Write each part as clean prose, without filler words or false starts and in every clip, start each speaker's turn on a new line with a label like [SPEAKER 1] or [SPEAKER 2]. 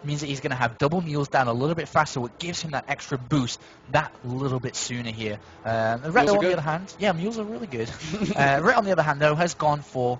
[SPEAKER 1] means that he's going to have double mules down a little bit faster, what gives him that extra boost that little bit sooner here. Ret, on the other hand, yeah, mules are really good. Ret, on the other hand, though, has gone for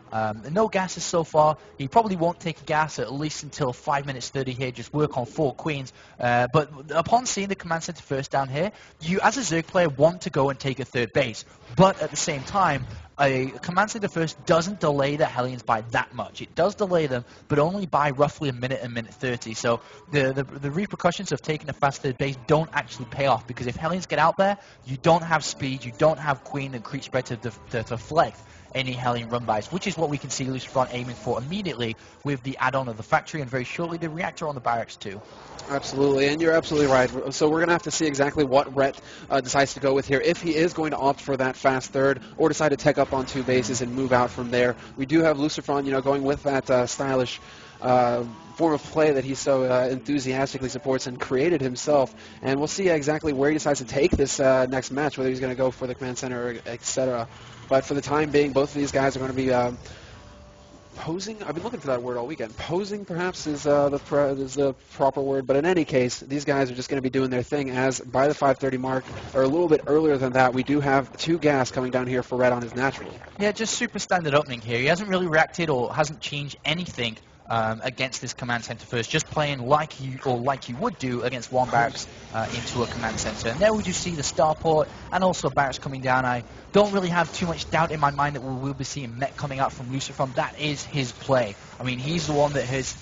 [SPEAKER 1] no gases so far. He probably won't take a gas at least until 5 minutes 30 here, just work on 4 queens. But upon seeing the command center first down here, you as a Zerg player want to go and take a third base. But at the same time, a command center first doesn't delay the Hellions by that much. It does delay them, but only by roughly a minute 30. So the repercussions of taking a fast third base don't actually pay off, because if Hellions get out there, you don't have speed, you don't have Queen and creep spread to deflect any Hellion run-bys, which is what we can see Lucifron aiming for immediately with the add-on of the factory and very shortly the reactor on the barracks too.
[SPEAKER 2] Absolutely, and you're absolutely right. So we're going to have to see exactly what Ret decides to go with here. If he is going to opt for that fast third or decide to tech up on 2 bases and move out from there. We do have Lucifron, you know, going with that stylish form of play that he so enthusiastically supports and created himself. And we'll see exactly where he decides to take this next match, whether he's going to go for the command center, etc. But for the time being, both of these guys are going to be posing. I've been looking for that word all weekend. Posing, perhaps, is the proper word. But in any case, these guys are just going to be doing their thing, as by the 5:30 mark, or a little bit earlier than that, we do have 2 gas coming down here for Ret on his natural.
[SPEAKER 1] Yeah, just super standard opening here. He hasn't really reacted or hasn't changed anything against this command center first, just playing like you would do against one barracks into a command center. And there we do see the starport and also barracks coming down. I don't really have too much doubt in my mind that we will be seeing Mech coming out from Lucifron. That is his play. I mean, he's the one that has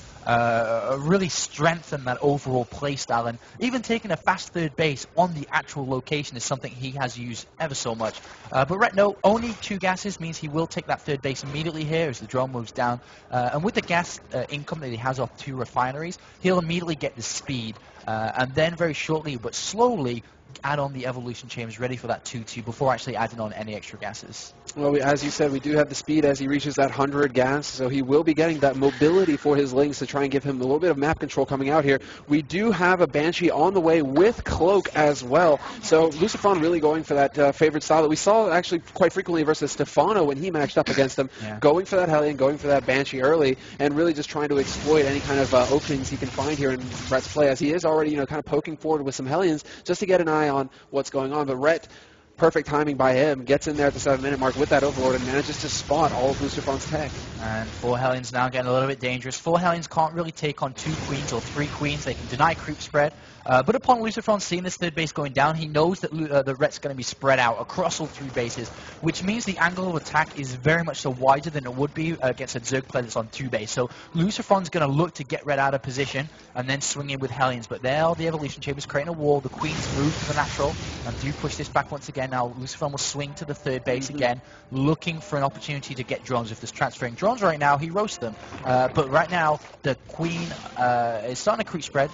[SPEAKER 1] really strengthened that overall play style, and even taking a fast third base on the actual location is something he has used ever so much. But Ret, no, only 2 gases means he will take that third base immediately here as the drone moves down. And with the gas income that he has off 2 refineries, he'll immediately get the speed, and then very shortly but slowly add on the evolution chambers ready for that 2-2 before actually adding on any extra gases.
[SPEAKER 2] Well, as you said, we do have the speed as he reaches that 100 gas, so he will be getting that mobility for his Lings to try and give him a little bit of map control coming out here. We do have a Banshee on the way with Cloak as well, so Lucifron really going for that favorite style that we saw actually quite frequently versus Stefano when he matched up against him, going for that Hellion, going for that Banshee early, and really just trying to exploit any kind of openings he can find here in Ret's play, as he is already, you know, kind of poking forward with some Hellions just to get an eye on what's going on. But Ret, perfect timing by him, gets in there at the 7-minute mark with that Overlord and manages to spot all of Lucifron's tech.
[SPEAKER 1] And 4 Hellions now getting a little bit dangerous. 4 Hellions can't really take on 2 queens or 3 queens. They can deny creep spread. But upon Lucifron seeing this third base going down, he knows that the Ret's going to be spread out across all 3 bases, which means the angle of attack is very much so wider than it would be against a Zerg player that's on 2 base. So Lucifron's going to look to get Ret out of position and then swing in with Hellions. But there are the evolution chambers creating a wall. The queens move to the natural and do push this back once again. Now Lucifron will swing to the third base again, looking for an opportunity to get drones. If there's transferring drones right now, he roasts them. But right now, the queen is starting to creep spread.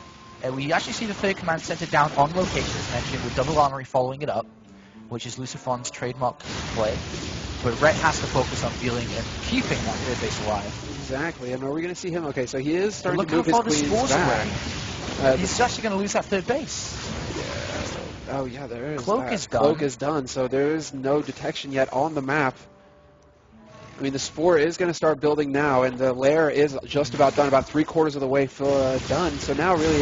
[SPEAKER 1] We actually see the 3rd command center down on location, as mentioned, with double armory following it up, which is Lucifron's trademark play. But Ret has to focus on dealing and keeping that third base alive.
[SPEAKER 2] Exactly, and are we going to see him? Okay, so he is starting to move his queens
[SPEAKER 1] back. He's actually going to lose that third base.
[SPEAKER 2] Yeah. Oh yeah, there is.
[SPEAKER 1] Cloak is done.
[SPEAKER 2] Cloak is done, so there is no detection yet on the map. I mean, the Spore is going to start building now, and the lair is just about done, about 3/4 of the way done. So now, really,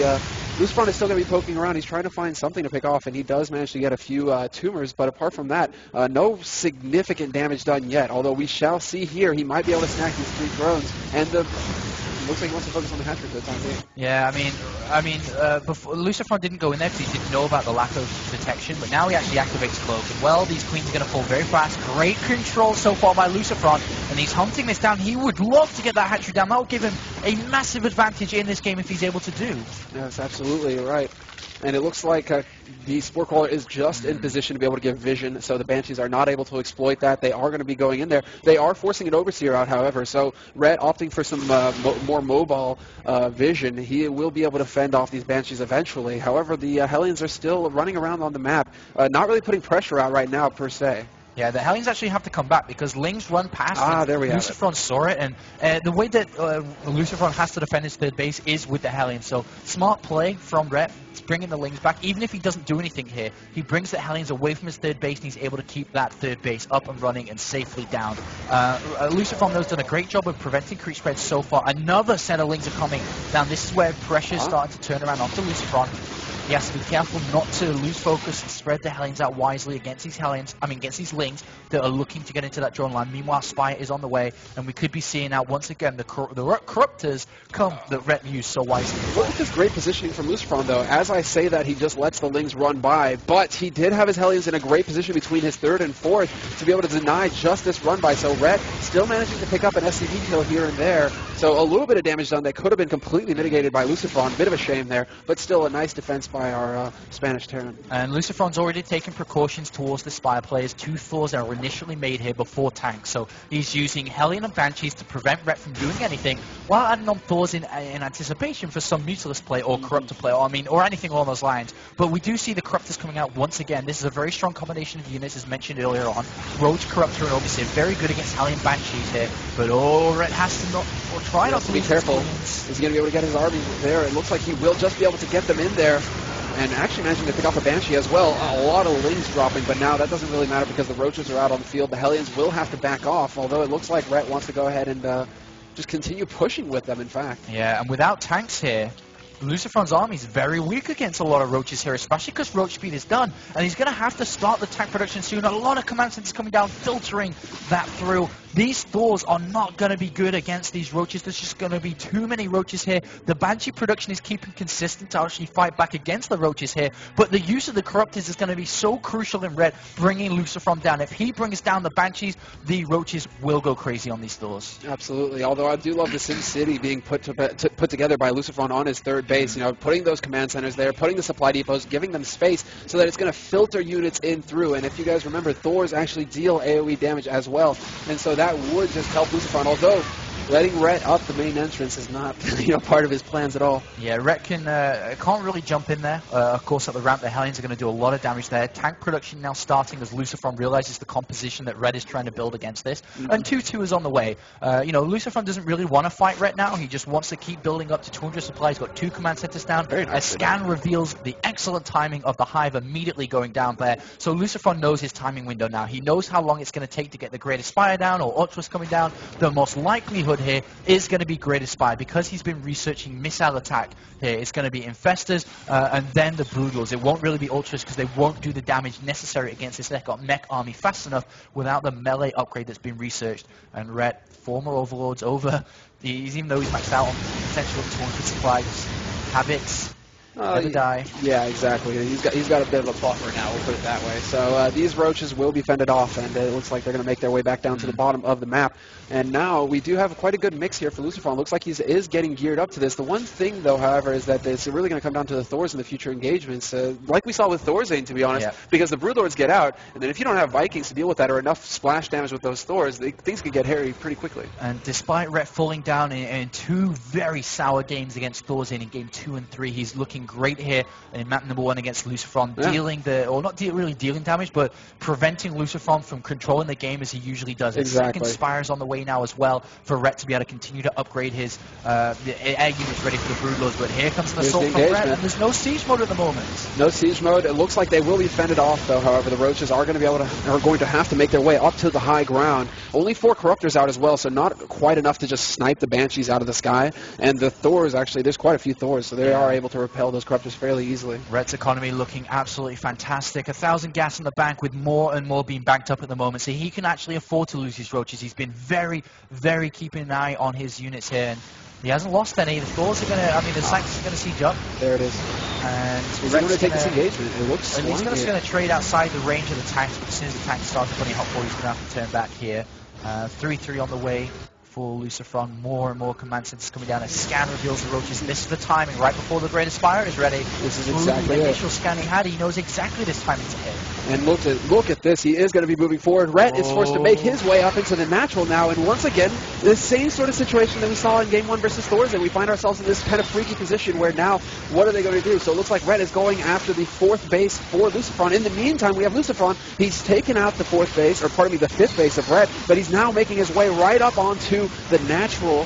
[SPEAKER 2] Lucifron is still going to be poking around. He's trying to find something to pick off, and he does manage to get a few tumors. But apart from that, no significant damage done yet. Although we shall see here, he might be able to snack these 3 drones, and looks like he wants to focus on the hatchery for the time being.
[SPEAKER 1] Yeah, I mean, before, Lucifron didn't go in there because he didn't know about the lack of detection, but now he actually activates Cloak. And, well, these queens are going to fall very fast. Great control so far by Lucifron, and he's hunting this down. He would love to get that hatchery down. That will give him a massive advantage in this game if he's able to do.
[SPEAKER 2] Yes, absolutely, you're right. And it looks like the Spore Crawler is just in position to be able to give vision, so the Banshees are not able to exploit that. They are going to be going in there. They are forcing an Overseer out, however, so Ret opting for some more mobile vision. He will be able to fend off these Banshees eventually. However, the Hellions are still running around on the map, not really putting pressure out right now, per se.
[SPEAKER 1] Yeah, the Hellions actually have to come back because Lings run past.
[SPEAKER 2] There we have it.
[SPEAKER 1] Lucifron saw it, and the way that Lucifron has to defend his third base is with the Hellions. So smart play from Ret. bringing the Lings back. Even if he doesn't do anything here, he brings the Hellions away from his third base, and he's able to keep that third base up and running and safely down. Lucifron, though, has done a great job of preventing creep spread so far. Another set of Lings are coming down. This is where pressure is starting to turn around onto Lucifron. He has to be careful not to lose focus and spread the Hellions out wisely against these against these Lings that are looking to get into that drone line. Meanwhile, Spire is on the way, and we could be seeing now once again the Corruptors come that Ret used so wisely.
[SPEAKER 2] Look at this great positioning from Lucifron, though. As I say that, he just lets the Lings run by, but he did have his Hellions in a great position between his third and fourth to be able to deny just this run by. So Ret still managing to pick up an SCV kill here and there. So a little bit of damage done that could have been completely mitigated by Lucifron. Bit of a shame there, but still a nice defense by our Spanish Terran.
[SPEAKER 1] And Lucifron's already taken precautions towards the Spire players. 2 Thors are initially made here before tanks, so he's using Hellion and Banshees to prevent Ret from doing anything, while adding on Thors in anticipation for some Mutalist play or Corruptor play, or anything along those lines. But we do see the Corruptors coming out once again. This is a very strong combination of units, as mentioned earlier on. Roach, Corruptor, and Overseer very good against Hellion Banshees here, but Ret has to not, or try not to
[SPEAKER 2] be careful. Is he going to be able to get his army there? It looks like he will just be able to get them in there. And actually managing to pick off a Banshee as well. A lot of Lings dropping, but now that doesn't really matter because the Roaches are out on the field. The Hellions will have to back off, although it looks like Ret wants to go ahead and just continue pushing with them, in fact.
[SPEAKER 1] Yeah, and without tanks here, Lucifron's army is very weak against a lot of Roaches here, especially because Roach speed is done, and he's going to have to start the tank production soon. A lot of command centers coming down, filtering that through. These Thors are not going to be good against these Roaches. There's just going to be too many Roaches here. The Banshee production is keeping consistent to actually fight back against the Roaches here, but the use of the Corruptors is going to be so crucial in Ret, bringing Lucifron down. If he brings down the Banshees, the Roaches will go crazy on these Thors.
[SPEAKER 2] Absolutely, although I do love the Sim City being put together by Lucifron on his third base, you know, putting those command centers there, putting the supply depots, giving them space so that it's going to filter units in through. And if you guys remember, Thors actually deal AoE damage as well, and so that would just help Lucifron, although letting Ret up the main entrance is not part of his plans at all.
[SPEAKER 1] Yeah, Ret can't really jump in there. Of course, at the ramp, the Hellions are going to do a lot of damage there. Tank production now starting as Lucifron realizes the composition that Ret is trying to build against this. And 2-2 is on the way. Lucifron doesn't really want to fight Ret now. He just wants to keep building up to 200 supplies. He's got 2 command centers down. A scan reveals the excellent timing of the Hive immediately going down there. So Lucifron knows his timing window now. He knows how long it's going to take to get the Greatest Spire down or Ultras coming down. The most likelihood here is going to be Greatest Spire because he's been researching missile attack here. It's going to be Infestors and then the Broodlords. It won't really be Ultras because they won't do the damage necessary against this mech army fast enough without the melee upgrade that's been researched. And Ret, former Overlords over, even though he's maxed out on potential 200 supplies, habits, never die.
[SPEAKER 2] Yeah, exactly. He's got a bit of a buffer now, we'll put it that way. So these Roaches will be fended off, and it looks like they're going to make their way back down to the bottom of the map. And now we do have quite a good mix here for Lucifron. Looks like he is getting geared up to this. The one thing, though, however, is that it's really going to come down to the Thors in the future engagements, like we saw with Thorzane, to be honest, because the Broodlords get out, and then if you don't have Vikings to deal with that or enough splash damage with those Thors, things could get hairy pretty quickly.
[SPEAKER 1] And despite Ret falling down in 2 very sour games against Thorzane in game 2 and 3, he's looking great here in map number 1 against Lucifron, dealing really dealing damage, but preventing Lucifron from controlling the game as he usually does.
[SPEAKER 2] Exactly.
[SPEAKER 1] Second Spire's on the way now as well for Ret to be able to continue to upgrade his air units ready for the Broodlords. But here comes the assault from Ret, and there's no siege mode at the moment.
[SPEAKER 2] No siege mode. It looks like they will be fended off, though. However, the Roaches are going to have to make their way up to the high ground. Only 4 Corruptors out as well, so not quite enough to just snipe the Banshees out of the sky. And the Thors, actually, there's quite a few Thors, so they are able to repel those Corruptors fairly easily.
[SPEAKER 1] Ret's economy looking absolutely fantastic. 1,000 gas in the bank with more and more being banked up at the moment, so he can actually afford to lose his Roaches. He's been very, very keeping an eye on his units here, and he hasn't lost any. The Thors are going to, the Sanctus are going to siege up.
[SPEAKER 2] There it is.
[SPEAKER 1] And
[SPEAKER 2] he's going to take this engagement. It looks
[SPEAKER 1] and he's just going to trade outside the range of the tanks, but as soon as the tanks start running hot for, he's going to have to turn back here. 3-3 on the way for Lucifron. More and more command centers coming down. A scan reveals the Roaches. This is the timing right before the Greatest Spire is ready.
[SPEAKER 2] This is exactly
[SPEAKER 1] the initial scan he had. He knows exactly this timing to hit.
[SPEAKER 2] And look at this. He is going to be moving forward. Ret is forced to make his way up into the natural now. And once again, the same sort of situation that we saw in Game 1 versus Thors. And we find ourselves in this kind of freaky position where now, what are they going to do? So it looks like Ret is going after the 4th base for Lucifron. In the meantime, we have Lucifron. He's taken out the 4th base, or pardon me, the 5th base of Ret. But he's now making his way right up onto the natural.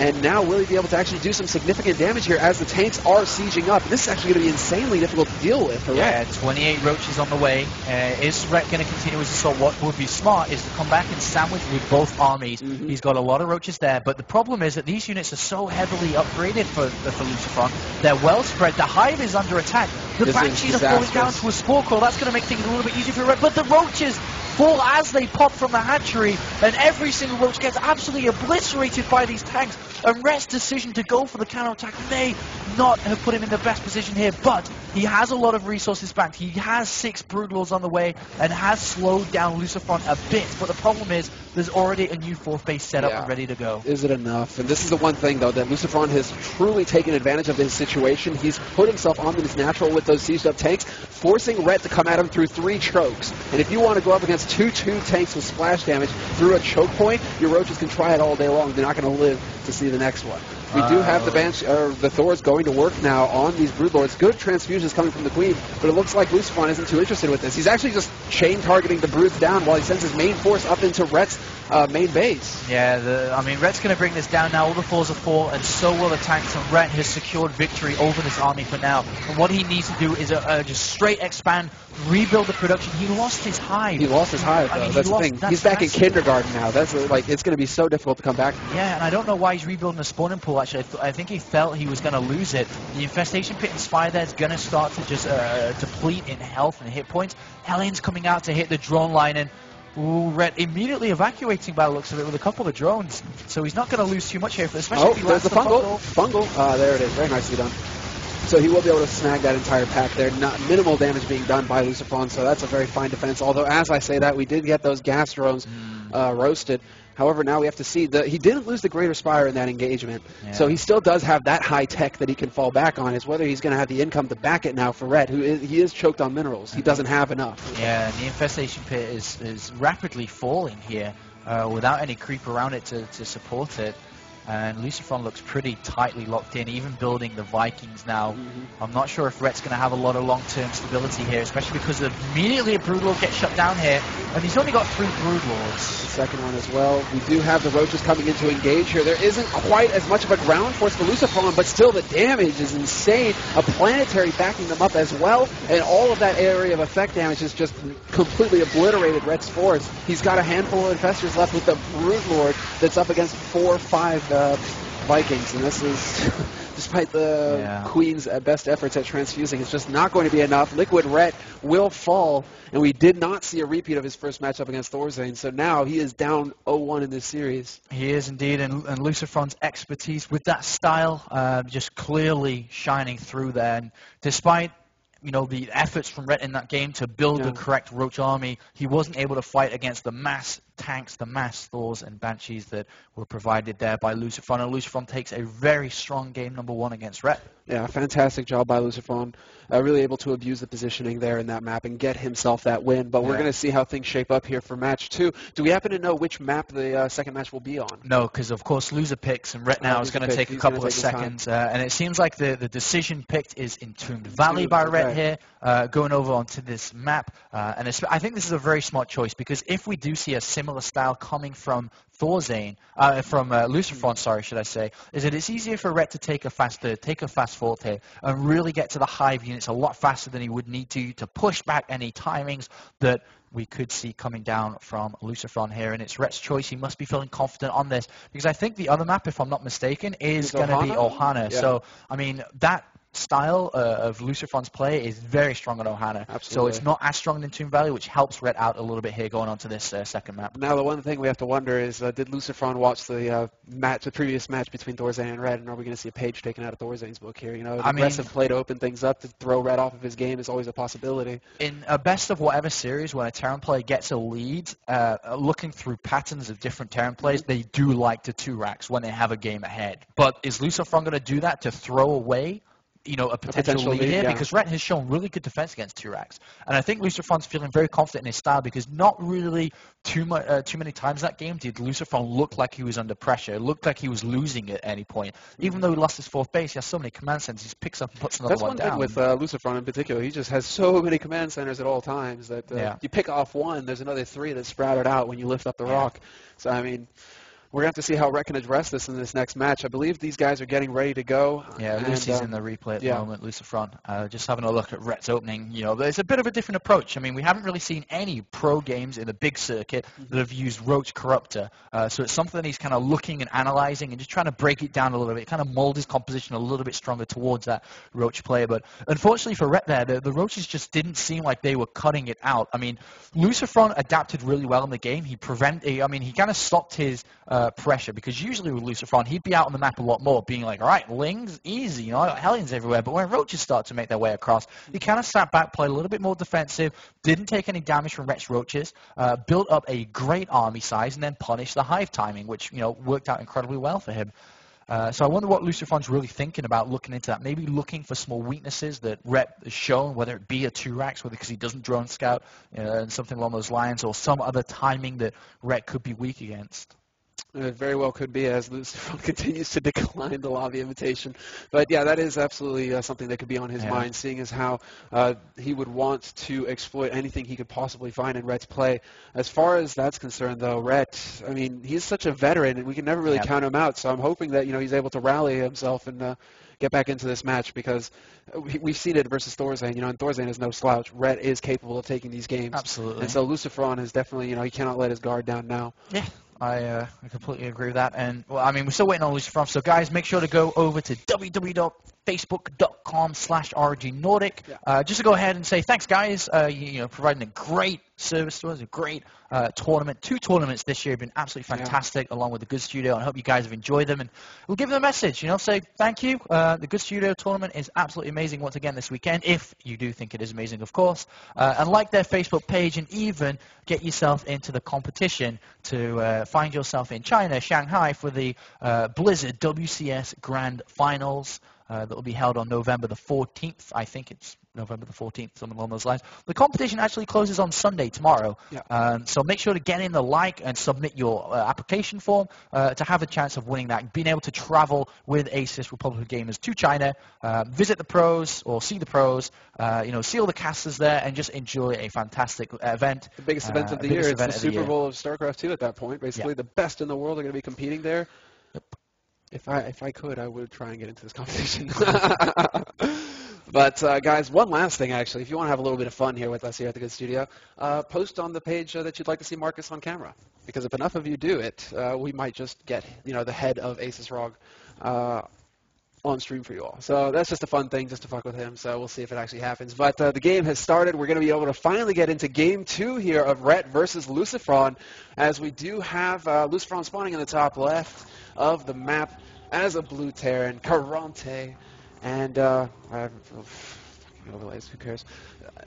[SPEAKER 2] And now will he be able to actually do some significant damage here as the tanks are sieging up? This is actually going to be insanely difficult to deal with for Ret.
[SPEAKER 1] 28 roaches on the way. Is Ret going to continue his assault? What would be smart is to come back and sandwich with both armies. He's got a lot of roaches there, but the problem is that these units are so heavily upgraded for Lucifron. They're well spread. The hive is under attack. The Banshees are falling down to a spore coil. That's going to make things a little bit easier for Ret, but the roaches fall as they pop from the hatchery, and every single roach gets absolutely obliterated by these tanks. And Ret's decision to go for the counter-attack may not have put him in the best position here, but he has a lot of resources back. He has 6 Broodlords on the way and has slowed down Lucifron a bit, but the problem is there's already a new 4th base set up and ready to go.
[SPEAKER 2] Is it enough? And this is the one thing, though, that Lucifron has truly taken advantage of his situation. He's put himself on his natural with those sieged up tanks, forcing Ret to come at him through 3 chokes. And if you want to go up against 2 tanks with splash damage through a choke point, your roaches can try it all day long. They're not going to live to see the next one. We do have the Thors going to work now on these Broodlords. Good transfusions coming from the Queen, but it looks like Lucifron isn't too interested with this. He's actually just chain targeting the Broods down while he sends his main force up into Ret's main base.
[SPEAKER 1] Yeah, I mean, Ret's going to bring this down now. All the Thors are full, and so will the tanks, and Ret has secured victory over this army for now. And what he needs to do is just straight expand, rebuild the production. He lost his hive.
[SPEAKER 2] He lost his hive, though. That's the thing. He's back in kindergarten now. That's like, it's going to be so difficult to come back from.
[SPEAKER 1] Yeah, and I don't know why he's rebuilding the spawning pool, actually. I think he felt he was going to lose it. The Infestation Pit and Spire there is going to start to just deplete in health and hit points. Hellions coming out to hit the drone line, and Ret immediately evacuating by the looks of it with a couple of drones. So he's not going to lose too much here, especially if he
[SPEAKER 2] there's
[SPEAKER 1] lands
[SPEAKER 2] the fungal. There it is. Very nicely done. So he will be able to snag that entire pack there. Not minimal damage being done by Lucifron, so that's a very fine defense. Although, as I say that, we did get those gas drones roasted. However, now we have to see that he didn't lose the Greater Spire in that engagement. Yeah. So he still does have that high tech that he can fall back on. It's whether he's going to have the income to back it now for Ret, he is choked on minerals. He doesn't have enough.
[SPEAKER 1] Yeah, and the Infestation Pit is rapidly falling here without any creep around it to support it. And Lucifron looks pretty tightly locked in, even building the Vikings now. I'm not sure if Ret's going to have a lot of long-term stability here, especially because immediately a Broodlord gets shut down here, and he's only got 3 Broodlords.
[SPEAKER 2] The second one as well. We do have the roaches coming in to engage here. There isn't quite as much of a ground force for Lucifron, but still the damage is insane. A planetary backing them up as well, and all of that area of effect damage is just completely obliterated Ret's force. He's got a handful of infestors left with the Broodlord that's up against 4 or 5 Vikings, and this is, despite the Queen's best efforts at transfusing, it's just not going to be enough. Liquid.Ret will fall, and we did not see a repeat of his first matchup against Thorzane, so now he is down 0-1 in this series.
[SPEAKER 1] He is indeed, and Lucifron's expertise with that style just clearly shining through there, and despite the efforts from Ret in that game to build the correct Roach army, he wasn't able to fight against the mass tanks, the mass Thors and Banshees that were provided there by Lucifron, and Lucifron takes a very strong game number 1 against Ret.
[SPEAKER 2] Yeah, fantastic job by Lucifron. Really able to abuse the positioning there in that map and get himself that win. But we're going to see how things shape up here for match 2. Do we happen to know which map the second match will be on?
[SPEAKER 1] No, because of course loser picks, and Ret now is going to take a couple of seconds. And it seems like the decision picked is Entombed Valley by Ret here, going over onto this map. And I think this is a very smart choice, because if we do see a similar style coming from Thorzane, from Lucifron, sorry, should I say, is that it's easier for Ret to take a fast third, take a fast fourth here, and really get to the hive units a lot faster than he would need to push back any timings that we could see coming down from Lucifron here. And it's Ret's choice. He must be feeling confident on this, because I think the other map, if I'm not mistaken, is going to be Ohana. Yeah. So, I mean, that style of Lucifron's play is very strong on Ohana.
[SPEAKER 2] Absolutely.
[SPEAKER 1] So it's not as strong in Entombed Valley, which helps Ret out a little bit here going on to this second map.
[SPEAKER 2] Now, the one thing we have to wonder is, did Lucifron watch the previous match between Thorzane and Ret, and are we going to see a page taken out of Thorzane's book here? The aggressive play to open things up, to throw Ret off of his game is always a possibility.
[SPEAKER 1] In a best of whatever series, when a Terran player gets a lead, looking through patterns of different Terran players, they do like to 2-racks when they have a game ahead. But is Lucifron going to do that to throw away a potential lead here? Because Ret has shown really good defense against 2-racks. And I think Lucifron's feeling very confident in his style, because not really too many times that game did Lucifron look like he was under pressure. It looked like he was losing at any point. Even though he lost his 4th base, he has so many command centers, he just picks up and puts another one down.
[SPEAKER 2] That's one thing with Lucifron in particular. He just has so many command centers at all times that you pick off one, there's another 3 that sprouted out when you lift up the rock. So, I mean, we're going to have to see how Rhett can address this in this next match. I believe these guys are getting ready to go.
[SPEAKER 1] Yeah,
[SPEAKER 2] and,
[SPEAKER 1] Lucy's in the replay at the moment, Lucifron. Just having a look at Rhett's opening, there's a bit of a different approach. I mean, we haven't really seen any pro games in the big circuit that have used Roach Corruptor. So it's something that he's kind of looking and analyzing and just trying to break it down a little bit, kind of mold his composition a little bit stronger towards that Roach player. But unfortunately for Rhett there, the Roaches just didn't seem like they were cutting it out. I mean, Lucifron adapted really well in the game. He kind of stopped his pressure, because usually with Lucifron, he'd be out on the map a lot more, being like, all right, Lings, easy, I got Hellions everywhere. But when Roaches start to make their way across, he kind of sat back, played a little bit more defensive, didn't take any damage from Rhett's Roaches, built up a great army size, and then punished the hive timing, which, worked out incredibly well for him. So I wonder what Lucifron's really thinking about looking into that. Maybe looking for small weaknesses that Rhett has shown, whether it be a 2-Rax, because he doesn't drone scout, and something along those lines, or some other timing that Rhett could be weak against.
[SPEAKER 2] It very well could be, as Lucifron continues to decline the lobby invitation. But yeah, that is absolutely something that could be on his mind, seeing as how he would want to exploit anything he could possibly find in Rhett's play. As far as that's concerned, though, Rhett, I mean, he's such a veteran, and we can never really count him out. So I'm hoping that he's able to rally himself and get back into this match, because we've seen it versus Thorzane. And Thorzane is no slouch. Rhett is capable of taking these games.
[SPEAKER 1] Absolutely.
[SPEAKER 2] And so Lucifron is definitely, he cannot let his guard down now.
[SPEAKER 1] Yeah. I completely agree with that. And, well, I mean, we're still waiting on Lucifron. So, guys, make sure to go over to www.facebook.com/ROGNordic just to go ahead and say thanks, guys. Providing a great service to us, a great tournament. 2 tournaments this year have been absolutely fantastic, along with the Good Studio. And I hope you guys have enjoyed them. And we'll give them a message, say thank you. The Good Studio tournament is absolutely amazing once again this weekend, if you do think it is amazing, of course. And like their Facebook page, and even get yourself into the competition to find yourself in China, Shanghai, for the Blizzard WCS Grand Finals. That will be held on November the 14th. I think it's November the 14th, something along those lines. The competition actually closes on Sunday, tomorrow. So make sure to get in the like and submit your application form to have a chance of winning that. Being able to travel with ASUS Republic of Gamers to China, visit the pros or see the pros, see all the casters there, and just enjoy a fantastic event.
[SPEAKER 2] The biggest event of the year. It's the Super Bowl of StarCraft 2 at that point. Basically, the best in the world are going to be competing there.
[SPEAKER 1] Yep.
[SPEAKER 2] If I could, I would try and get into this competition. But, guys, one last thing, actually. If you want to have a little bit of fun here with us here at the Good Studio, post on the page that you'd like to see Marcus on camera. Because if enough of you do it, we might just get, the head of ASUS ROG on stream for you all. So that's just a fun thing, just to fuck with him. So we'll see if it actually happens. But the game has started. We're going to be able to finally get into Game 2 here of Rhett versus Lucifron, as we do have Lucifron spawning in the top left of the map as a blue Terran, Karont3, and overlays, who cares?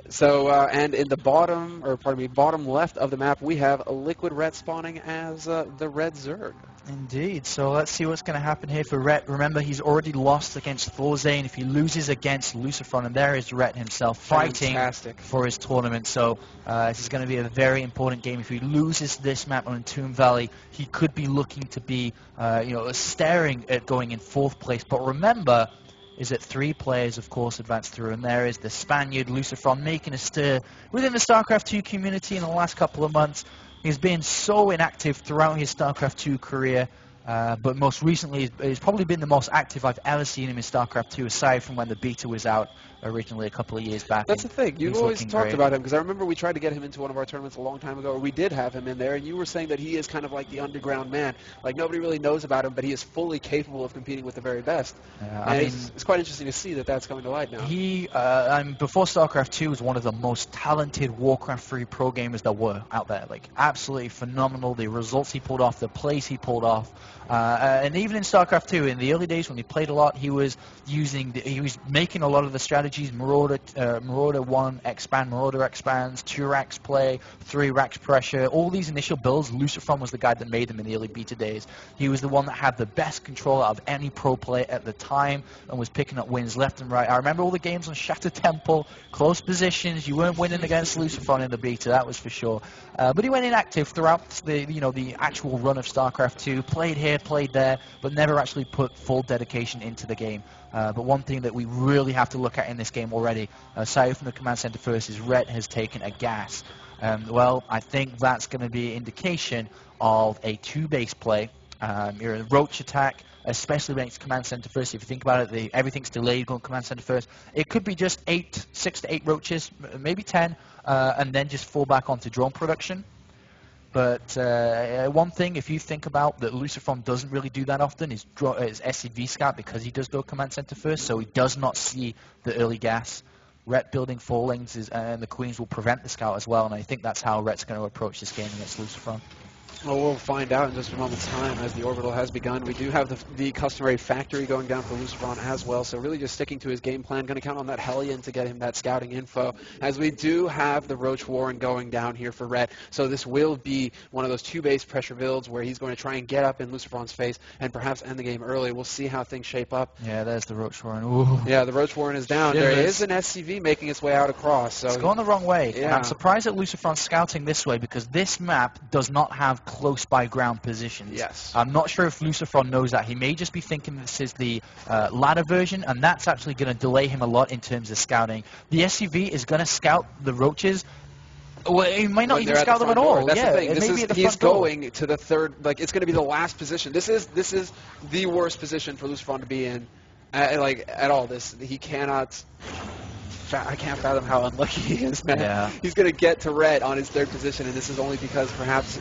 [SPEAKER 2] So, and in the bottom left of the map, we have Liquid.Ret spawning as the red Zerg.
[SPEAKER 1] Indeed. So let's see what's going to happen here for Rhett. Remember, he's already lost against Thorzane. If he loses against Lucifron, and there is Rhett himself fighting for his tournament. So this is going to be a very important game. If he loses this map on Tomb Valley, he could be looking to be, staring at going in 4th place. But remember, is that 3 players, of course, advance through, and there is the Spaniard Lucifron making a stir within the StarCraft 2 community in the last couple of months. He's been so inactive throughout his StarCraft 2 career, but most recently he's probably been the most active I've ever seen him in StarCraft 2, aside from when the beta was out originally a couple of years back.
[SPEAKER 2] That's the thing. You've always talked about him, because I remember we tried to get him into one of our tournaments a long time ago, or we did have him in there, and you were saying that he is kind of like the underground man. Like, nobody really knows about him, but he is fully capable of competing with the very best. I mean, it's quite interesting to see that that's coming to light now.
[SPEAKER 1] He, before StarCraft 2, was one of the most talented Warcraft 3 pro gamers there were out there. Like, absolutely phenomenal. The results he pulled off, the plays he pulled off. And even in StarCraft 2, in the early days when he played a lot, he was making a lot of the strategies, Marauder 1 expand, Marauder expands, 2-Rax play, 3-Rax pressure, all these initial builds. Lucifron was the guy that made them in the early beta days. He was the one that had the best control out of any pro player at the time and was picking up wins left and right. I remember all the games on Shattered Temple, close positions. You weren't winning against Lucifron in the beta, that was for sure. But he went inactive throughout the actual run of StarCraft 2, played here, played there, but never actually put full dedication into the game. But one thing that we really have to look at in this game already, aside from the command center first, is Rhett has taken a gas. Well, I think that's going to be an indication of a 2-base play. You're in a Roach attack, especially when it's command center first. If you think about it, everything's delayed going command center first. It could be just 6 to 8 Roaches, maybe 10, and then just fall back onto drone production. But one thing, if you think about that Lucifron doesn't really do that often, is SCV scout, because he does go command center first, so he does not see the early gas. Ret building 4 lanes and the Queens will prevent the scout as well, and I think that's how Ret's going to approach this game against Lucifron.
[SPEAKER 2] Well, we'll find out in just a moment's time as the orbital has begun. We do have the customary factory going down for Lucifron as well, so really just sticking to his game plan. Going to count on that Hellion to get him that scouting info, as we do have the Roach Warren going down here for Ret. So this will be one of those 2-base pressure builds where he's going to try and get up in Lucifron's face and perhaps end the game early. We'll see how things shape up.
[SPEAKER 1] Yeah, there's the Roach Warren. Ooh.
[SPEAKER 2] Yeah, the Roach Warren is down. There is an SCV making its way out across. So
[SPEAKER 1] it's going the wrong way.
[SPEAKER 2] Yeah.
[SPEAKER 1] And I'm surprised that Lucifron's scouting this way, because this map does not have close by ground positions.
[SPEAKER 2] Yes.
[SPEAKER 1] I'm not sure if Lucifron knows that. He may just be thinking this is the ladder version, and that's actually going to delay him a lot in terms of scouting. The SCV is going to scout the Roaches. Well, he might not even scout them at all.
[SPEAKER 2] That's
[SPEAKER 1] yeah,
[SPEAKER 2] the thing. He's
[SPEAKER 1] door.
[SPEAKER 2] going to the third. Like, it's going to be the last position. This is the worst position for Lucifron to be in. At all. He cannot. I can't fathom how unlucky he is, man.
[SPEAKER 1] Yeah.
[SPEAKER 2] He's going to get to Ret on his 3rd position, and this is only because perhaps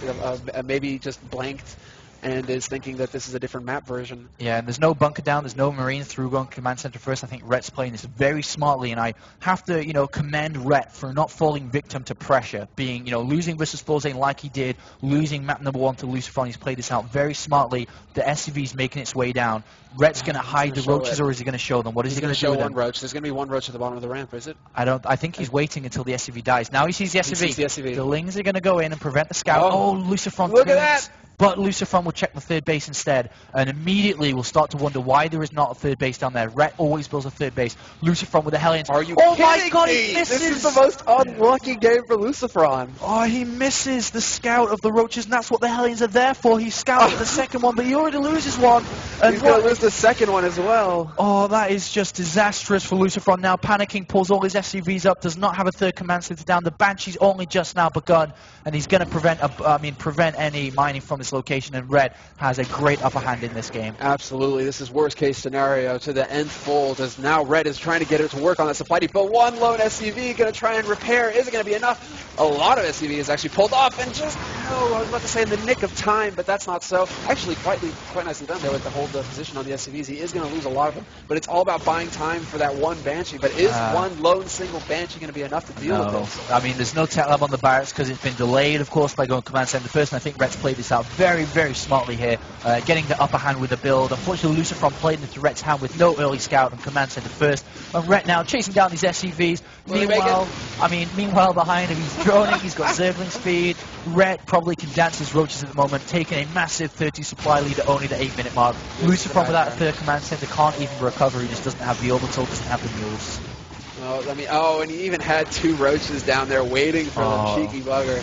[SPEAKER 2] maybe just blanked and is thinking that this is a different map version.
[SPEAKER 1] Yeah, and there's no bunker down, there's no Marine through going command center first. I think Ret's playing this very smartly, and I have to, commend Ret for not falling victim to pressure, being, losing versus Forzane like he did, losing map number 1 to Lucifron. He's played this out very smartly. The SCV's making its way down. Ret's going to hide the Roaches, or is he going to show them? What is he going to do with them?
[SPEAKER 2] He's going to show one Roach. There's going to be one Roach at the bottom of the ramp, is it?
[SPEAKER 1] I think he's waiting until the SCV dies. Now he sees the SCV.
[SPEAKER 2] He sees the SCV.
[SPEAKER 1] The Lings are going to go in and prevent the scout. Oh, Lucifron
[SPEAKER 2] Look at that!
[SPEAKER 1] But Lucifron will check the 3rd base instead, and immediately we'll start to wonder why there is not a 3rd base down there. Ret always builds a 3rd base. Lucifron with the Hellions.
[SPEAKER 2] Are you
[SPEAKER 1] kidding
[SPEAKER 2] my God,
[SPEAKER 1] me?
[SPEAKER 2] He misses! This is the most unlucky game for Lucifron.
[SPEAKER 1] Oh, he misses the scout of the Roaches, and that's what the Hellions are there for. He scouted the 2nd one, but he already loses one. And
[SPEAKER 2] he's going to lose the 2nd one as well.
[SPEAKER 1] Oh, that is just disastrous for Lucifron now. Panicking, pulls all his SCVs up, does not have a 3rd command center down. The Banshee's only just now begun, and he's going to prevent any mining from this location, and Ret has a great upper hand in this game.
[SPEAKER 2] Absolutely. This is worst case scenario to the nth fold, as now Ret is trying to get it to work on that supply depot. One lone SCV going to try and repair. Is it going to be enough? A lot of SCV is actually pulled off, and just, I was about to say in the nick of time, but that's not so. Actually, quite nicely done there with the hold position on the SCVs. He is going to lose a lot of them, but it's all about buying time for that one Banshee. But is one lone single Banshee going to be enough to deal with this?
[SPEAKER 1] I mean, there's no tech lab on the barracks because it's been delayed, of course, by going command center first, and I think Ret's played this out very, very smartly here, getting the upper hand with the build. Unfortunately, Lucifron played into Ret's hand with no early scout and command center first, and Ret now chasing down these SCVs. Meanwhile, behind him, he's droning, he's got Zergling speed. Ret probably can dance his Roaches at the moment, taking a massive 30 supply lead at only the 8-minute mark. Lucifron without a 3rd command center can't even recover. He just doesn't have the orbital, doesn't have the mules.
[SPEAKER 2] And he even had 2 Roaches down there waiting for the cheeky bugger.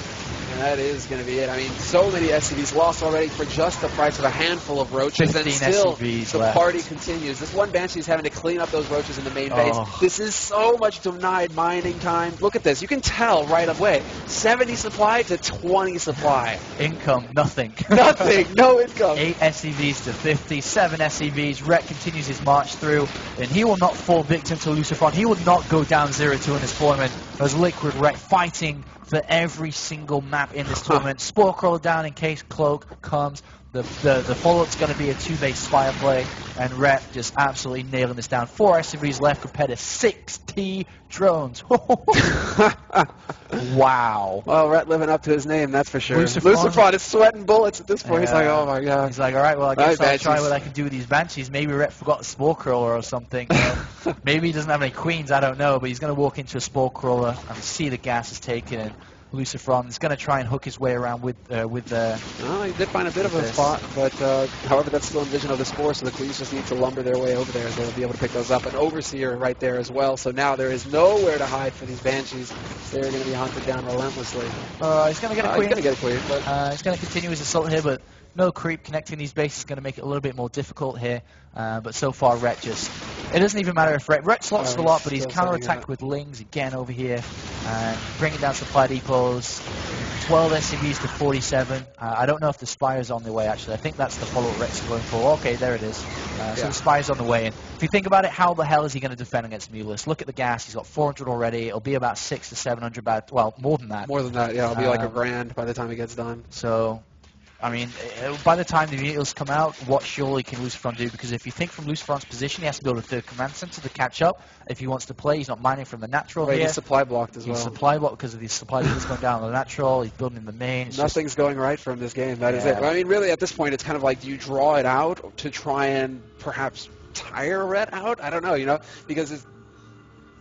[SPEAKER 2] And that is going to be it. I mean, so many SCVs lost already for just the price of a handful of Roaches, and still
[SPEAKER 1] SCVs
[SPEAKER 2] the
[SPEAKER 1] left.
[SPEAKER 2] party continues. This one Banshee is having to clean up those Roaches in the main base. This is so much denied mining time. Look at this. You can tell right away. 70 supply to 20 supply.
[SPEAKER 1] Income, nothing.
[SPEAKER 2] Nothing. No income.
[SPEAKER 1] 8 SCVs to 50, 7 SCVs. Ret continues his march through, and he will not fall victim to Lucifron. He will not go down 0-2 in this tournament, as Liquid.Ret fighting for every single map in this tournament. Spore Crawler down in case Cloak comes. The follow-up's going to be a 2-base Spire play, and Ret just absolutely nailing this down. 4 SCVs left compared to 60 drones. Wow.
[SPEAKER 2] Well, Ret living up to his name, that's for sure. Lucifron is sweating bullets at this point. He's like, oh my God.
[SPEAKER 1] He's like, all right, well, I guess I'll try what I can do with these Banshees. Maybe Ret forgot the Spore Crawler or something. Maybe he doesn't have any Queens, I don't know, but he's going to walk into a Spore Crawler and see the gas is taken, and Lucifron is going to try and hook his way around with
[SPEAKER 2] Well, he did find a bit of a spot, but however, that's still in vision of the Spore, so the Queens just need to lumber their way over there. They'll be able to pick those up. An Overseer right there as well, so now there is nowhere to hide for these Banshees. They're going to be hunted down relentlessly.
[SPEAKER 1] He's going to get a Queen.
[SPEAKER 2] He's going to get a Queen, but
[SPEAKER 1] he's going to continue his assault here, but No creep connecting these bases is going to make it a little bit more difficult here. But so far, Ret it doesn't even matter if Ret slots a lot, but he's counter-attacked with Lings again over here. And bringing down supply depots. 12 SCVs to 47. I don't know if the Spire's on the way, actually. I think that's the follow-up Ret's going for. Okay, there it is. So the Spire's on the way. And if you think about it, how the hell is he going to defend against Mulus? Look at the gas. He's got 400 already. It'll be about 600 to 700 bad. Well, more than that.
[SPEAKER 2] More than that, yeah. It'll be like $1,000 by the time it gets done.
[SPEAKER 1] So, I mean, by the time the vehicles come out, what surely can Lucifron do? Because if you think from Lucifron's position, he has to build a third command center to catch up. If he wants to play, he's not mining from the natural here.
[SPEAKER 2] He's supply blocked as well.
[SPEAKER 1] He's supply blocked because of the supply that's going down on the natural. He's building the main.
[SPEAKER 2] Nothing's going right from this game. That is it. I mean, really, at this point, it's kind of like, do you draw it out to try and perhaps tire Ret out? I don't know, because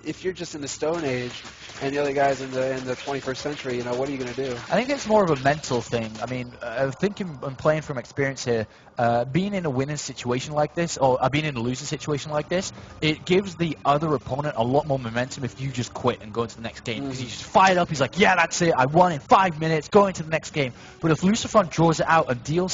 [SPEAKER 2] if you're just in the Stone Age and the other guys in the 21st century, what are you going to do?
[SPEAKER 1] I think it's more of a mental thing. I mean, thinking and playing from experience here, being in a winning situation like this, or being in a losing situation like this, it gives the other opponent a lot more momentum if you just quit and go into the next game. Because you just fire it up, he's like, yeah, that's it, I won in 5 minutes, go into the next game. But if Lucifron draws it out and deals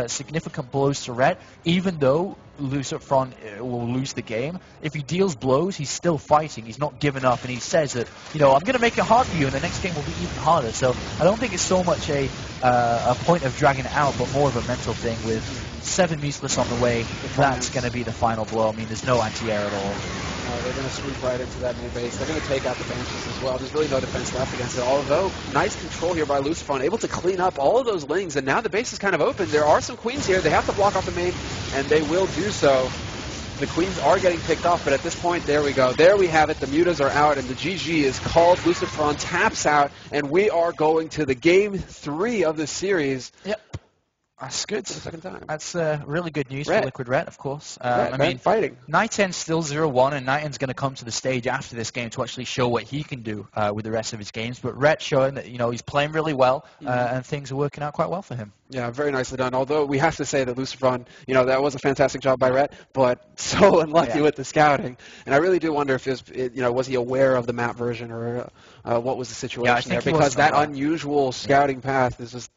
[SPEAKER 1] significant blows to Ret, even though Lucifron will lose the game, if he deals blows, he's still fighting, he's not giving up, and he says that, I'm going to make it hard for you, and the next game will be even harder. So I don't think it's so much a point of dragging it out, but more of a mental thing with 7 Museless on the way. That's going to be the final blow. I mean, there's no anti-air at all.
[SPEAKER 2] They're going to swoop right into that new base. They're going to take out the Banshees as well. There's really no defense left against it. Although, nice control here by Lucifron, able to clean up all of those Lings, and now the base is kind of open. There are some Queens here. They have to block off the main, and they will do so. The Queens are getting picked off, but at this point, there we go. There we have it. The mutas are out, and the GG is called. Lucifron taps out, and we are going to the Game 3 of the series.
[SPEAKER 1] Yep. That's good.
[SPEAKER 2] For the second time.
[SPEAKER 1] That's really good news for Liquid.Ret, of course.
[SPEAKER 2] I mean, fighting.
[SPEAKER 1] Nighten's still 0-1, and Nighten's going to come to the stage after this game to actually show what he can do with the rest of his games. But Ret showing that he's playing really well, and things are working out quite well for him.
[SPEAKER 2] Yeah, very nicely done. Although we have to say that Lucifron, that was a fantastic job by Ret, but so unlucky with the scouting. And I really do wonder if was he aware of the map version or what was the situation there? Because that unusual scouting path is just.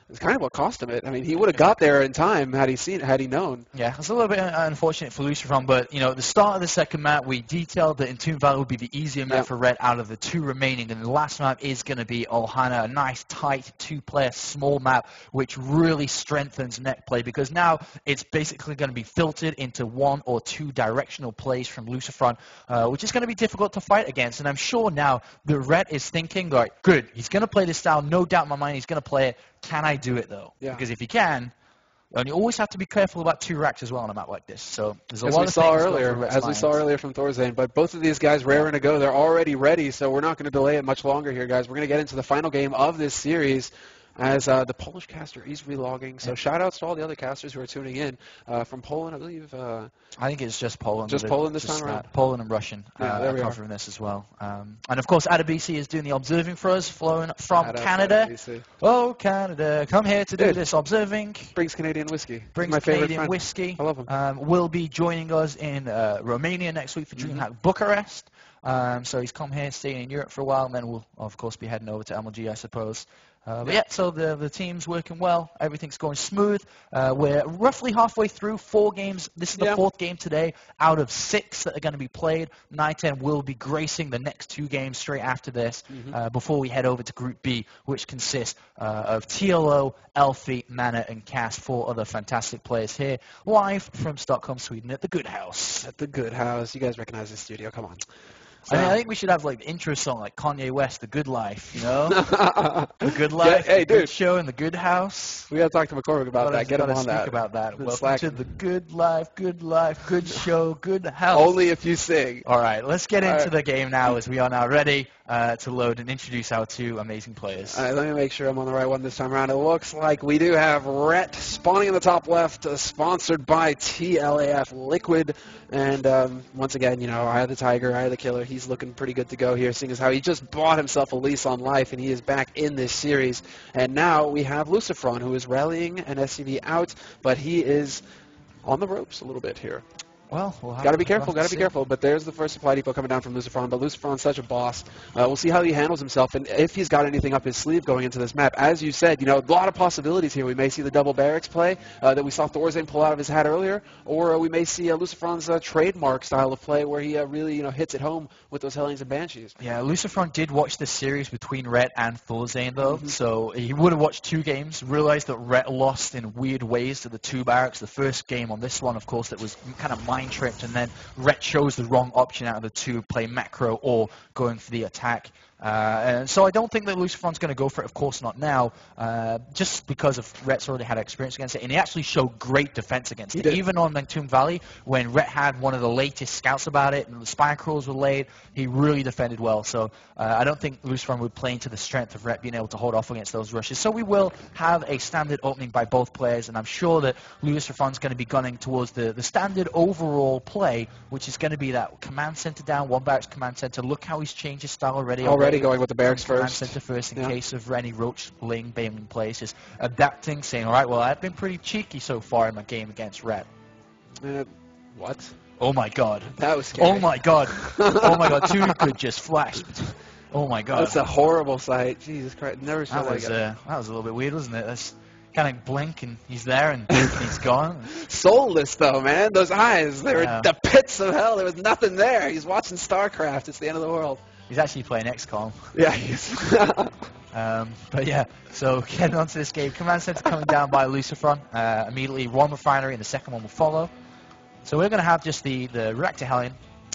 [SPEAKER 2] It's kind of what cost him it. I mean, he would have got there in time had he known.
[SPEAKER 1] Yeah, it's a little bit unfortunate for Lucifron, but, the start of the second map, we detailed that Entomb Valley would be the easier map for Ret out of the 2 remaining, and the last map is going to be Ohana, a nice, tight, 2-player, small map, which really strengthens net play, because now it's basically going to be filtered into 1 or 2 directional plays from Lucifron, which is going to be difficult to fight against, and I'm sure now that Ret is thinking, right, good, he's going to play this style, no doubt in my mind he's going to play it. Can I do it, though? Yeah. Because if you can, and you always have to be careful about 2 racks as well on a map like this. So there's a lot of things
[SPEAKER 2] as we saw earlier from Thorzane. But both of these guys raring to go. They're already ready, so we're not going to delay it much longer here, guys. We're going to get into the final game of this series as the Polish caster is relogging. So shout-outs to all the other casters who are tuning in. From Poland, I believe.
[SPEAKER 1] I think it's just Poland.
[SPEAKER 2] Just Poland this time around?
[SPEAKER 1] Poland and Russian covering this as well. And, of course, ADBC is doing the observing for us, flowing from Canada. Oh, Canada, come here to do this observing.
[SPEAKER 2] Brings Canadian whiskey.
[SPEAKER 1] Brings
[SPEAKER 2] my
[SPEAKER 1] Canadian whiskey.
[SPEAKER 2] I love him.
[SPEAKER 1] Will be joining us in Romania next week for DreamHack Bucharest. So he's come here, staying in Europe for a while, and then we'll, of course, be heading over to MLG, I suppose. But yeah, so the team's working well. Everything's going smooth. We're roughly halfway through 4 games. This is the 4th game today out of 6 that are going to be played. Nighten will be gracing the next 2 games straight after this before we head over to Group B, which consists of TLO, Elfie, Mana, and Cass, 4 other fantastic players here, live from Stockholm, Sweden at the Good House.
[SPEAKER 2] At the Good House. You guys recognize this studio. Come on.
[SPEAKER 1] I think we should have like the intro song like Kanye West, The Good Life, The Good Life,
[SPEAKER 2] hey,
[SPEAKER 1] the Good Show, and The Good House.
[SPEAKER 2] We got to talk to McCormick about that. Get him on that.
[SPEAKER 1] About that. Welcome to The Good Life, Good Show, Good House.
[SPEAKER 2] Only if you sing.
[SPEAKER 1] All right, let's get into the game now as we are now ready to load and introduce our 2 amazing players.
[SPEAKER 2] All right, let me make sure I'm on the right one this time around. It looks like we do have Ret spawning in the top left, sponsored by TLAF Liquid. And once again, I had the Tiger, I had the Killer. He's looking pretty good to go here, seeing as how he just bought himself a lease on life, and he is back in this series. And now we have Lucifron, who is rallying an SCV out, but he is on the ropes a little bit here.
[SPEAKER 1] Well, we'll have
[SPEAKER 2] Got to be
[SPEAKER 1] we'll
[SPEAKER 2] careful,
[SPEAKER 1] have
[SPEAKER 2] got to
[SPEAKER 1] see.
[SPEAKER 2] be careful. But there's the first supply depot coming down from Lucifron. But Lucifron's such a boss. We'll see how he handles himself and if he's got anything up his sleeve going into this map. As you said, a lot of possibilities here. We may see the double barracks play that we saw Thorzane pull out of his hat earlier, or we may see Lucifron's trademark style of play where he really hits it home with those Hellions and Banshees.
[SPEAKER 1] Yeah, Lucifron did watch this series between Ret and Thorzane, though, so he would have watched 2 games, realized that Ret lost in weird ways to the 2 barracks. The first game on this one, of course, that was kind of mind-tripped, and then Ret chose the wrong option out of the 2, play macro or going for the attack. And so I don't think that Lucifron's going to go for it, of course not now, just because of Ret's already had experience against it, and he actually showed great defense against it. Even on Mengtoon Valley, when Ret had one of the latest scouts about it, and the spy crawls were laid, he really defended well. So I don't think Lucifron would play into the strength of Ret being able to hold off against those rushes. So we will have a standard opening by both players, and I'm sure that Lucifron's going to be gunning towards the standard overall play, which is going to be that command center down, 1 barracks command center. Look how he's changed his style already
[SPEAKER 2] Going with the barracks
[SPEAKER 1] command
[SPEAKER 2] first.
[SPEAKER 1] center first in case of any roach laying in place. Just adapting, saying, all right, well, I've been pretty cheeky so far in my game against Ret.
[SPEAKER 2] What?
[SPEAKER 1] Oh my god.
[SPEAKER 2] That was scary.
[SPEAKER 1] Oh my god. Oh my god. 2 could just flash. Oh my god.
[SPEAKER 2] That's a horrible sight. Jesus Christ. Never saw that again.
[SPEAKER 1] That was a little bit weird, wasn't it? That's kind of blink and he's there and he's gone.
[SPEAKER 2] Soulless though, man. Those eyes, they were the pits of hell. There was nothing there. He's watching StarCraft. It's the end of the world.
[SPEAKER 1] He's actually playing XCOM.
[SPEAKER 2] Yeah, he is.
[SPEAKER 1] But yeah, so getting on to this game. Command center coming down by Lucifron. Immediately 1 refinery and the second one will follow. So we're going to have just the reactor Hellion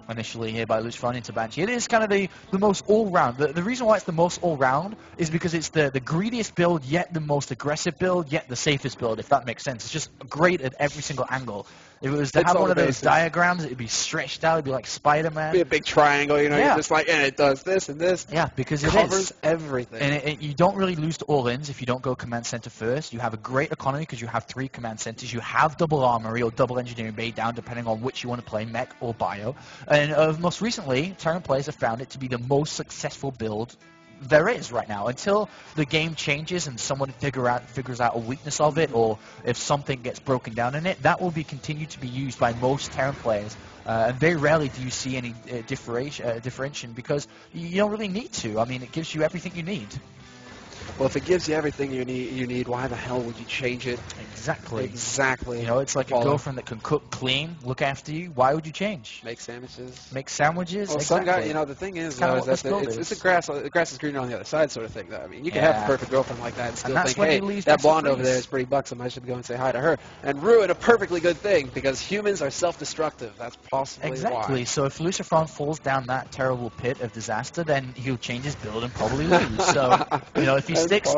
[SPEAKER 1] initially here by Lucifron into Banshee. It is kind of the most all-round. The reason why it's the most all-round is because it's the greediest build, yet the most aggressive build, yet the safest build, if that makes sense. It's just great at every single angle. If it was to have one of those diagrams, it would be stretched out. It would be like Spider-Man.
[SPEAKER 2] Be a big triangle, you're just like, and it does this and this.
[SPEAKER 1] Yeah, because it
[SPEAKER 2] covers everything.
[SPEAKER 1] And you don't really lose to all-ins if you don't go command center first. You have a great economy because you have 3 command centers. You have double armory or double engineering bay down, depending on which you want to play, mech or bio. And most recently, Terran players have found it to be the most successful build there is right now. Until the game changes and someone figures out a weakness of it, or if something gets broken down in it, that will be continued to be used by most Terran players. And very rarely do you see any differentiation because you don't really need to. I mean, it gives you everything you need.
[SPEAKER 2] Well, if it gives you everything you need, why the hell would you change it?
[SPEAKER 1] Exactly.
[SPEAKER 2] Exactly.
[SPEAKER 1] It's like a girlfriend that can cook, clean, look after you. Why would you change?
[SPEAKER 2] Make sandwiches.
[SPEAKER 1] Make sandwiches.
[SPEAKER 2] Well,
[SPEAKER 1] exactly.
[SPEAKER 2] some guy, the thing is,
[SPEAKER 1] though,
[SPEAKER 2] it's a the grass is greener on the other side sort of thing, though. I mean, you can have a perfect girlfriend like that and still think, hey, that blonde over there is pretty buxom. I should go and say hi to her and ruin a perfectly good thing because humans are self-destructive. That's possibly
[SPEAKER 1] why. So if Lucifron falls down that terrible pit of disaster, then he'll change his build and probably lose. So, if he sticks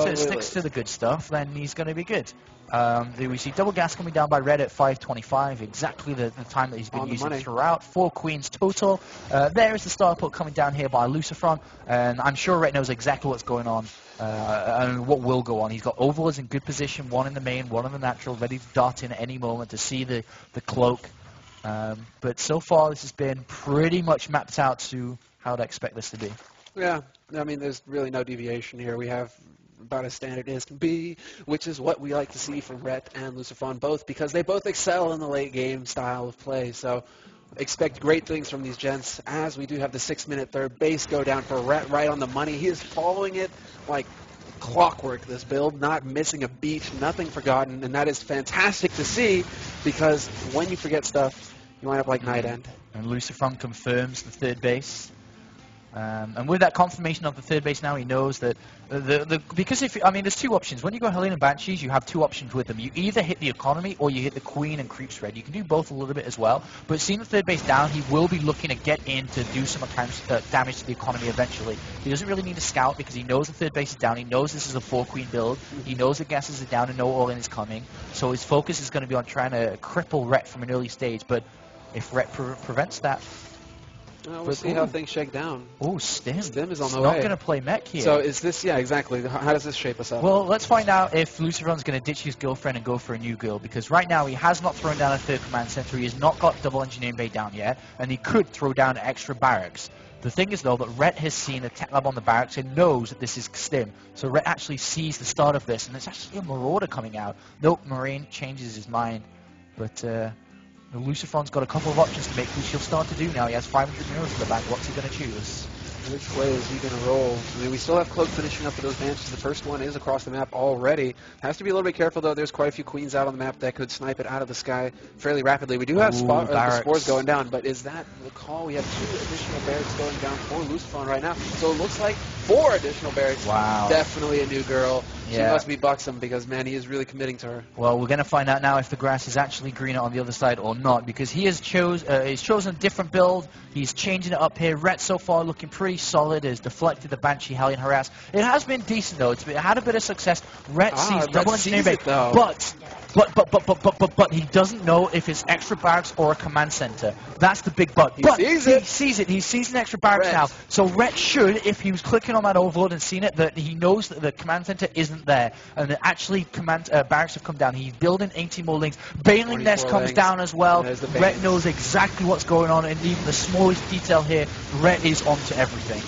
[SPEAKER 1] to the good stuff, then he's going to be good. We see double gas coming down by Red at 5:25, exactly the time that he's been using throughout. 4 queens total. There is the starport coming down here by Lucifron, and I'm sure Red knows exactly what's going on and what will go on. He's got overlords in good position, 1 in the main, 1 in the natural, ready to dart in at any moment to see the cloak. But so far, this has been pretty much mapped out to how I'd expect this to be.
[SPEAKER 2] Yeah, I mean, there's really no deviation here. We have about as standard as can be, which is what we like to see from Ret and Lucifron both, because they both excel in the late game style of play. So expect great things from these gents, as we do have the 6-minute third base go down for Ret right on the money. He is following it like clockwork, this build, not missing a beat, nothing forgotten, and that is fantastic to see, because when you forget stuff, you wind up like Night End.
[SPEAKER 1] And Lucifron confirms the third base. And with that confirmation of the third base now, he knows that because there's 2 options. When you go Hellion and Banshees, you have 2 options with them. You either hit the economy or you hit the Queen and creep spread. You can do both a little bit as well. But seeing the third base down, he will be looking to get in to do some damage to the economy eventually. He doesn't really need a scout because he knows the third base is down. He knows this is a 4-queen build. He knows the gases are down and no all-in is coming. So his focus is going to be on trying to cripple Ret from an early stage. But if Ret prevents that,
[SPEAKER 2] we'll see how things shake down.
[SPEAKER 1] Oh, Stim.
[SPEAKER 2] Stim is on the way.
[SPEAKER 1] Not going to play mech here.
[SPEAKER 2] So is this, exactly. How does this shape us up?
[SPEAKER 1] Well, let's find out if Lucifron's going to ditch his girlfriend and go for a new girl, because right now he has not thrown down a 3rd command center, he has not got double engineering bay down yet, and he could throw down extra barracks. The thing is, though, that Ret has seen a tech lab on the barracks and knows that this is Stim. So Ret actually sees the start of this, and it's actually a Marauder coming out. Nope, Marine changes his mind. But Lucifron's got a couple of options to make, which he'll start to do now. He has 500 mirrors in the bank. What's he going to choose?
[SPEAKER 2] Which way is he going to roll? I mean, we still have Cloak finishing up for those Banshees. The first one is across the map already. Has to be a little bit careful, though. There's quite a few Queens out on the map that could snipe it out of the sky fairly rapidly. We do have spores going down, but is that the call? We have 2 additional barracks going down for Lucifron right now. So it looks like 4 additional barracks.
[SPEAKER 1] Wow.
[SPEAKER 2] Definitely a new girm. She
[SPEAKER 1] Yeah.
[SPEAKER 2] must be buxom because, man, he is really committing to her.
[SPEAKER 1] Well, we're going to find out now if the grass is actually greener on the other side or not, because he has he's chosen a different build. He's changing it up here. Ret so far looking pretty solid. Has deflected the Banshee Hellion harass. It has been decent though. It had a bit of success. Ret sees double engineering bait, but he doesn't know if it's extra barracks or a command center. That's the big but. He sees it. He sees an extra barracks now. So Ret should, if he was clicking on that overload and seen it, that he knows that the command center isn't there, and that actually barracks have come down. He's building 18 more links. Bailing Nest comes down as well. Ret knows exactly what's going on, and even the smallest detail here, Ret is onto everything.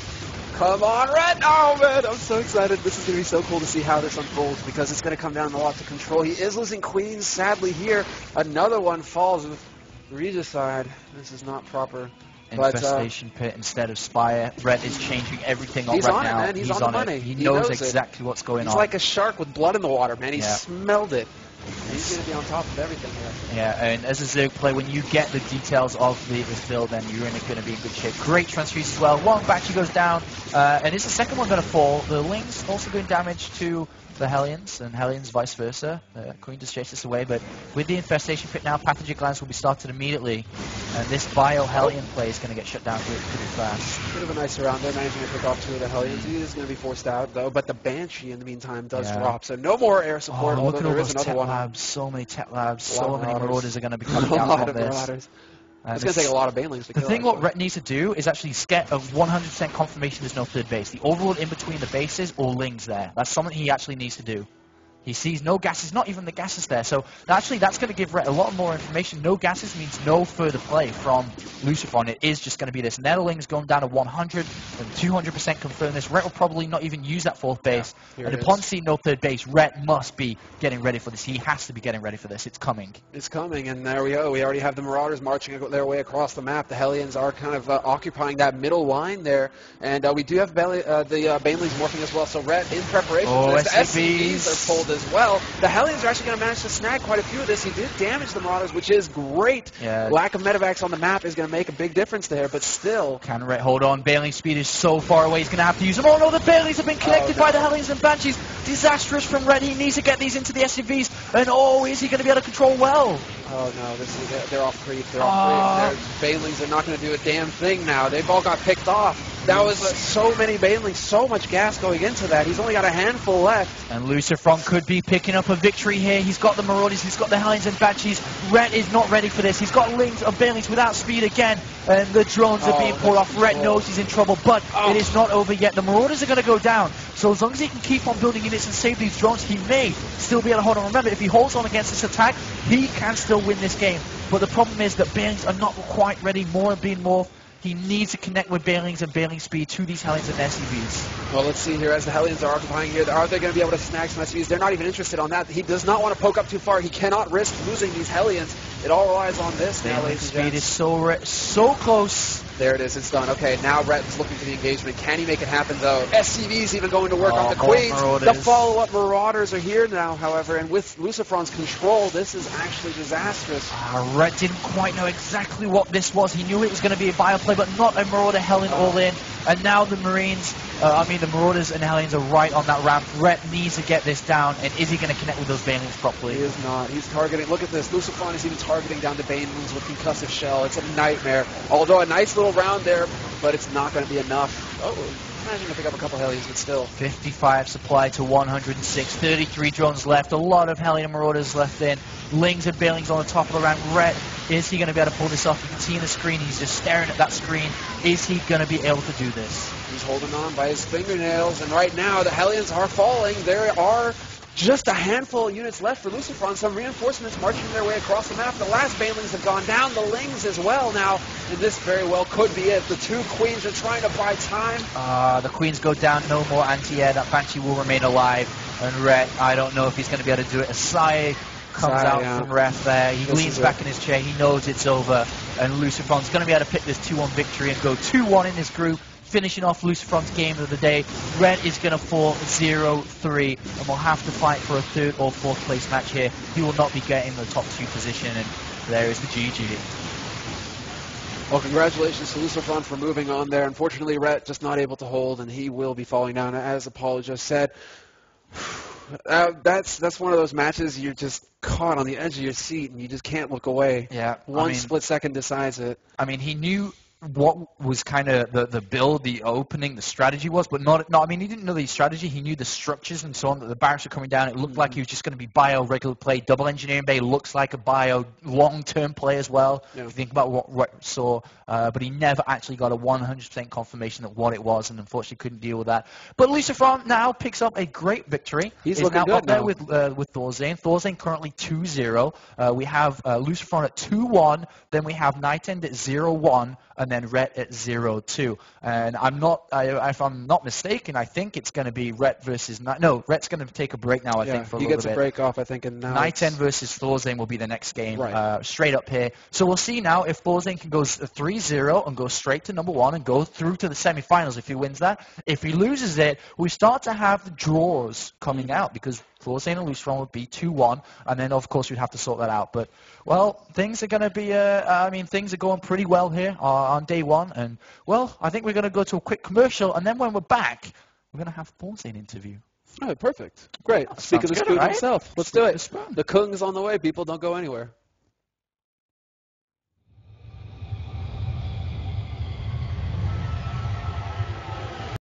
[SPEAKER 2] Come on, Ret! Oh, man, I'm so excited. This is going to be so cool to see how this unfolds because it's going to come down a lot to control. He is losing Queens, sadly, here. Another one falls with Regicide. This is not proper.
[SPEAKER 1] Infestation Pit instead of Spire. Ret is changing everything
[SPEAKER 2] he's
[SPEAKER 1] right
[SPEAKER 2] on
[SPEAKER 1] now.
[SPEAKER 2] It, man. He's on the money.
[SPEAKER 1] He knows exactly what's going on.
[SPEAKER 2] He's like a shark with blood in the water, man. He smelled it. He's going to be on top of everything here.
[SPEAKER 1] Yeah, and as a Zerg player, when you get the details of this build, then you're going to be in good shape. Great transfuse as well. One Banshee goes down, and is the second one going to fall? The Lings also doing damage to the Hellions, and Hellions vice versa. Queen just chase this away, but with the Infestation Pit now, Pathogen Glands will be started immediately, and this Bio-Hellion play is going to get shut down pretty fast.
[SPEAKER 2] Bit of a nice round there, managing to pick off 2 of the Hellions. He is going to be forced out, though, but the Banshee, in the meantime, does drop, so no more air support, although there is another one.
[SPEAKER 1] Labs, so many tech labs, so many Marauders are going to be coming down from this.
[SPEAKER 2] It's going to take a lot of Banelings to kill.
[SPEAKER 1] The thing what Ret needs to do is actually get a 100% confirmation there's no third base. The overload in between the bases or Lings there. That's something he actually needs to do. He sees no gases, not even the gases there. So actually that's going to give Ret a lot more information. No gases means no further play from Lucifron. It is just going to be this. Netherlings going down to 100 and 200% confirm this. Ret will probably not even use that 4th base. And upon seeing no 3rd base, Ret must be getting ready for this. He has to be getting ready for this. It's coming.
[SPEAKER 2] It's coming, and there we go. We already have the Marauders marching their way across the map. The Hellions are kind of occupying that middle line there. And we do have the Banelings morphing as well. So Ret in preparation for this. The SCVs are pulled as well. The Hellions are actually going to manage to snag quite a few of this. He did damage the Marauders, which is great.
[SPEAKER 1] Yeah.
[SPEAKER 2] Lack of medevacs on the map is going to make a big difference there, but still.
[SPEAKER 1] Can Ret hold on? Bailing speed is so far away, he's going to have to use them. Oh no, the Bailings have been collected by the Hellions and Banshees. Disastrous from Ret. He needs to get these into the SCVs. And oh, is he going to be able to control well?
[SPEAKER 2] Oh no, they're off creep. They're off creep. Their Banelings are not going to do a damn thing now. They've all got picked off. That was so many Banelings, so much gas going into that. He's only got a handful left.
[SPEAKER 1] And Lucifron could be picking up a victory here. He's got the Marauders, he's got the Hellions and Banshees. Ret is not ready for this. He's got Lings of Banelings without speed again. And the drones are being pulled off. Ret knows he's in trouble, but it is not over yet. The Marauders are going to go down. So as long as he can keep on building units and save these drones, he may still be able to hold on. Remember, if he holds on against this attack, he can still win this game. But the problem is that Banelings are not quite ready. More and being morphed. He needs to connect with Banelings and Bailing speed to these Hellions and SCVs.
[SPEAKER 2] Well, let's see here as the Hellions are occupying here. Are they going to be able to snag some SCVs? They're not even interested on that. He does not want to poke up too far. He cannot risk losing these Hellions. It all relies on this now, ladies and gents.
[SPEAKER 1] Speed is so close.
[SPEAKER 2] There it is. It's done. Okay, now Ret is looking for the engagement. Can he make it happen, though? SCV's even going to work on the Queens.
[SPEAKER 1] Marauders.
[SPEAKER 2] The follow-up Marauders are here now, however, and with Lucifron's control, this is actually disastrous.
[SPEAKER 1] Ret didn't quite know exactly what this was. He knew it was going to be a bio play, but not a Marauder Hellion all in. And now the the Marauders and Hellions are right on that ramp. Ret needs to get this down, and is he going to connect with those Banelings properly?
[SPEAKER 2] He is not. He's targeting, look at this, Lucifron is even targeting down the Banelings with Concussive Shell. It's a nightmare. Although a nice little round there, but it's not going to be enough. Oh, imagine to pick up a couple Hellions, but still.
[SPEAKER 1] 55 supply to 106, 33 drones left, a lot of Hellion Marauders left in. Lings and Banelings on the top of the ramp. Ret, is he going to be able to pull this off? You can see in the screen, he's just staring at that screen. Is he going to be able to do this?
[SPEAKER 2] He's holding on by his fingernails, and right now the Hellions are falling. There are just a handful of units left for Lucifron. Some reinforcements marching their way across the map. The last Banelings have gone down. The Lings as well now. And this very well could be it. The 2 Queens are trying to buy time.
[SPEAKER 1] The Queens go down. No more anti-air. That Banshee will remain alive. And Ret, I don't know if he's going to be able to do it. Asai comes out from Ref there. He leans back in his chair. He knows it's over. And Lucifron's going to be able to pick this 2-1 victory and go 2-1 in this group, finishing off Lucifron's game of the day. Red is going to fall 0-3 and will have to fight for a 3rd or 4th place match here. He will not be getting the top 2 position, and there is the GG.
[SPEAKER 2] Well, congratulations to Lucifron for moving on there. Unfortunately, Ret just not able to hold, and he will be falling down, as Apollo just said. That's one of those matches you're just caught on the edge of your seat, and you just can't look away.
[SPEAKER 1] Yeah,
[SPEAKER 2] One split second decides it.
[SPEAKER 1] I mean, he knew what was kind of the build, the opening, the strategy was, but I mean, he didn't know the strategy. He knew the structures and so on, that the barracks were coming down. It looked like he was just going to be bio regular play. Double engineering bay looks like a bio long-term play as well, if you think about what Ret saw. But he never actually got a 100% confirmation of what it was, and unfortunately couldn't deal with that. But Lucifron now picks up a great victory.
[SPEAKER 2] He's looking good
[SPEAKER 1] up there
[SPEAKER 2] now.
[SPEAKER 1] with Thorzane. Thorzane currently 2-0. We have Lucifron at 2-1. Then we have Night End at 0-1. And then Ret at 0-2. And if I'm not mistaken, I think it's going to be Ret versus Ret's going to take a break now. I think for a little bit.
[SPEAKER 2] He gets a break off, I think, and now
[SPEAKER 1] Night End versus Thorzane will be the next game, straight up here. So we'll see now if Thorzane can go 3-0 and go straight to number 1 and go through to the semi-finals if he wins that. If he loses it, we start to have the draws coming out because Thorzane and Lucifron would be 2-1, and then of course we'd have to sort that out. But well, things are going to be. Things are going pretty well here on day 1, and well, I think we're going to go to a quick commercial, and then when we're back, we're going to have Thorzane interview.
[SPEAKER 2] Oh, perfect. Great. Speak of the spoon himself. Let's do it.
[SPEAKER 1] The
[SPEAKER 2] The Kung's on the way, people. Don't go anywhere.